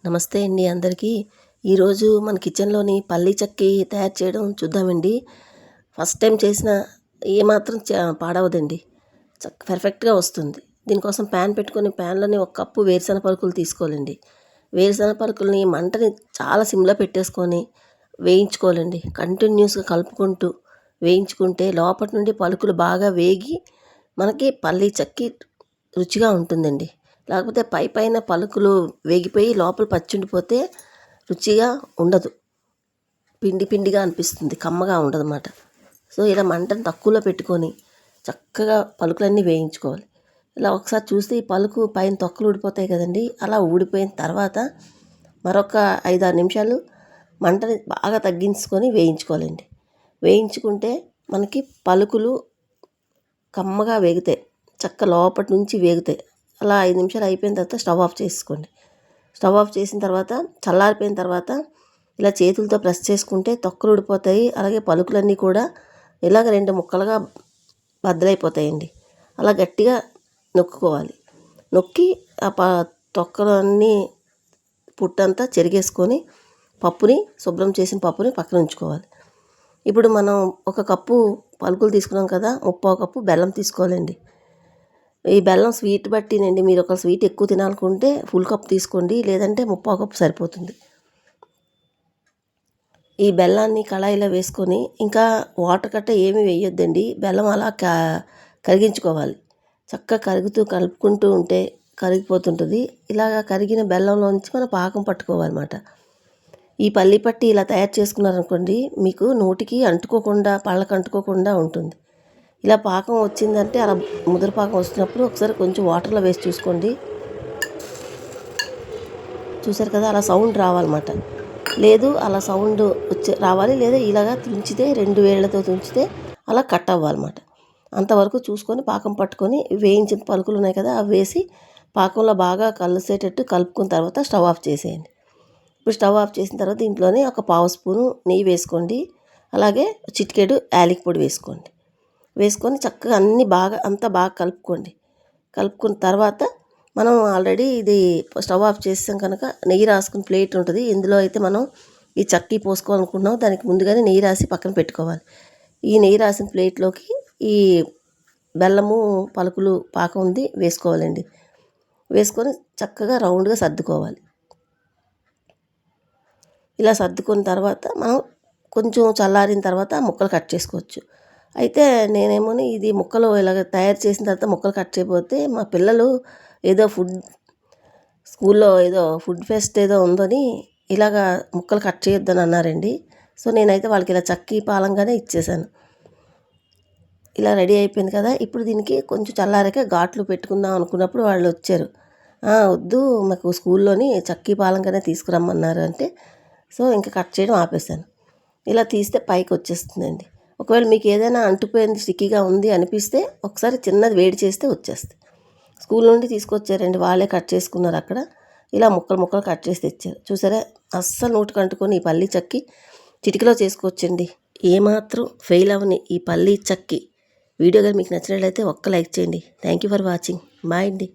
నమస్తే అండి అందరికీ. ఈరోజు మన కిచెన్లోని పల్లీ చక్కీ తయారు చేయడం చూద్దామండి. ఫస్ట్ టైం చేసిన ఏమాత్రం పాడవదండి, పర్ఫెక్ట్గా వస్తుంది. దీనికోసం ప్యాన్ పెట్టుకొని ప్యాన్లోని ఒక కప్పు వేరుశనగ పలుకులు తీసుకోవాలండి. వేరుశనగ పలుకుల్ని మంటని చాలా సిమ్లో పెట్టేసుకొని వేయించుకోవాలండి. కంటిన్యూస్గా కలుపుకుంటూ వేయించుకుంటే లోపటి నుండి పలుకులు బాగా వేగి మనకి పల్లీ చక్కీ రుచిగా ఉంటుందండి. లేకపోతే పైన పలుకులు వేగిపోయి లోపల పచ్చుండిపోతే రుచిగా ఉండదు, పిండి పిండిగా అనిపిస్తుంది, కమ్మగా ఉండదన్నమాట. సో ఇలా మంటను తక్కువలో పెట్టుకొని చక్కగా పలుకులన్నీ వేయించుకోవాలి. ఇలా ఒకసారి చూస్తే ఈ పలుకు పైన తొక్కలు ఊడిపోతాయి కదండి. అలా ఊడిపోయిన తర్వాత మరొక 5-6 నిమిషాలు మంటని బాగా తగ్గించుకొని వేయించుకోవాలండి. వేయించుకుంటే మనకి పలుకులు కమ్మగా వేగుతాయి, చక్క లోపటి నుంచి వేగుతాయి. అలా 5 నిమిషాలు అయిపోయిన తర్వాత స్టవ్ ఆఫ్ చేసుకోండి. స్టవ్ ఆఫ్ చేసిన తర్వాత చల్లారిపోయిన తర్వాత ఇలా చేతులతో ప్రెస్ చేసుకుంటే తొక్కలు ఊడిపోతాయి. అలాగే పలుకులన్నీ కూడా ఇలాగ 2 ముక్కలుగా బద్దలైపోతాయండి. అలా గట్టిగా నొక్కుకోవాలి. నొక్కి ఆ తొక్కలన్నీ పుట్టంతా చెరిగేసుకొని పప్పుని శుభ్రం చేసిన పప్పుని పక్కన ఉంచుకోవాలి. ఇప్పుడు మనం ఒక కప్పు పలుకులు తీసుకున్నాం కదా, 3/4 కప్పు బెల్లం తీసుకోవాలండి. ఈ బెల్లం స్వీట్ బట్టినండి. మీరు ఒక స్వీట్ ఎక్కువ తినాలనుకుంటే ఫుల్ కప్ తీసుకోండి, లేదంటే 3/4 కప్పు సరిపోతుంది. ఈ బెల్లాన్ని కళాయిలో వేసుకొని ఇంకా వాటర్ కట్ట ఏమీ వేయొద్దండి. బెల్లం అలా కరిగించుకోవాలి. చక్కగా కలుపుకుంటూ ఉంటే కరిగిపోతుంటుంది. ఇలాగ కరిగిన బెల్లంలోంచి మనం పాకం పట్టుకోవాలన్నమాట. ఈ పల్లి పట్టి ఇలా తయారు చేసుకున్నారనుకోండి, మీకు నోటికి అంటుకోకుండా, పళ్ళకు అంటుకోకుండా ఉంటుంది. ఇలా పాకం వచ్చిందంటే, అలా ముద్ర పాకం వచ్చినప్పుడు ఒకసారి కొంచెం వాటర్లో వేసి చూసుకోండి. చూసారు కదా, అలా సౌండ్ రావాలన్నమాట. లేదు అలా సౌండ్ రావాలి, లేదా ఇలాగా తుంచితే 2 వేళ్ళతో తుంచితే అలా కట్ అవ్వాలన్నమాట. అంతవరకు చూసుకొని పాకం పట్టుకొని వేయించిన పలుకులు ఉన్నాయి కదా, అవి వేసి పాకంలో బాగా కలిసేటట్టు కలుపుకున్న తర్వాత స్టవ్ ఆఫ్ చేసేయండి. ఇప్పుడు స్టవ్ ఆఫ్ చేసిన తర్వాత దీంట్లోనే ఒక 1/2 స్పూను నెయ్యి వేసుకోండి. అలాగే చిటికెడు యాలకి పొడి వేసుకోండి. వేసుకొని చక్కగా అంతా బాగా కలుపుకోండి. కలుపుకున్న తర్వాత మనం ఆల్రెడీ ఇది స్టవ్ ఆఫ్ చేసాం కనుక నెయ్యి రాసుకుని ప్లేట్ ఉంటుంది. ఇందులో అయితే మనం ఈ చక్కీ పోసుకోవాలనుకుంటున్నాం, దానికి ముందుగానే నెయ్యి రాసి పక్కన పెట్టుకోవాలి. ఈ నెయ్యి రాసిన ప్లేట్లోకి ఈ బెల్లము పలుకులు పాకం ఉంది వేసుకోవాలండి. వేసుకొని చక్కగా రౌండ్గా సర్దుకోవాలి. ఇలా సర్దుకున్న తర్వాత మనం కొంచెం చల్లారిన తర్వాత ముక్కలు కట్ చేసుకోవచ్చు. అయితే నేనేమోని ఇది ముక్కలు ఇలాగ తయారు చేసిన తర్వాత ముక్కలు కట్ చేయకపోతే మా పిల్లలు ఏదో స్కూల్లో ఏదో ఫుడ్ ఫెస్ట్ ఏదో ఉందని ఇలాగా ముక్కలు కట్ చేయొద్దని అన్నారండి. సో నేనైతే వాళ్ళకి ఇలా చక్కీ పాలంగానే ఇచ్చేసాను. ఇలా రెడీ అయిపోయింది కదా. ఇప్పుడు దీనికి కొంచెం చల్లారాక ఘాట్లు పెట్టుకుందాం అనుకున్నప్పుడు వాళ్ళు వచ్చారు. వద్దు, మాకు స్కూల్లోని చక్కీ పాలంగానే తీసుకురమ్మన్నారు అంటే, సో ఇంకా కట్ చేయడం ఆపేసాను. ఇలా తీస్తే పైకి వచ్చేస్తుందండి. ఒకవేళ మీకు ఏదైనా అంటుపోయింది, స్టిక్కీగా ఉంది అనిపిస్తే ఒకసారి చిన్నది వేడి చేస్తే వచ్చేస్తుంది. స్కూల్ నుండి తీసుకొచ్చారండి, వాళ్ళే కట్ చేసుకున్నారు అక్కడ. ఇలా ముక్కలు కట్ చేసి తెచ్చారు. చూసారా, అస్సలు నోటికి అంటుకొని ఈ పల్లీ చక్కీ చిటికలో చేసుకోవచ్చండి. ఏమాత్రం ఫెయిల్ అవ్వని ఈ పల్లీ చక్కీ వీడియో కానీ మీకు నచ్చినట్లయితే ఒక్క లైక్ చేయండి. Thank you for watching. Bye అండి.